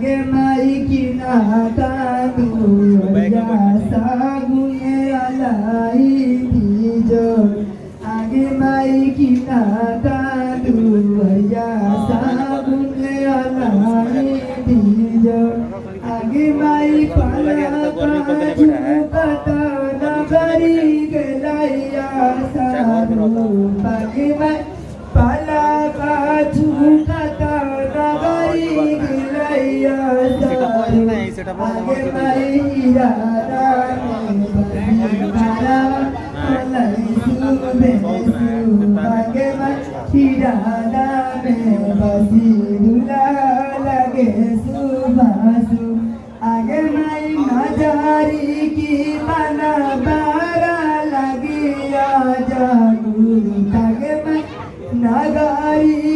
आगे माई की नातानु या सागुने अलाई बीजो आगे माई की नातानु या सागुने अलाई बीजो आगे माई पाला का नगरी गलाया सारू आगे माई पाला का झुकाता नगरी गलाया सारू आगे माई राधा में बनिया मलाई सुबे आगे माई राधा में बसी दुला लगे सुबासु आगे माई नजारी की मना बारा लगी आ जागू आगे माई नगारी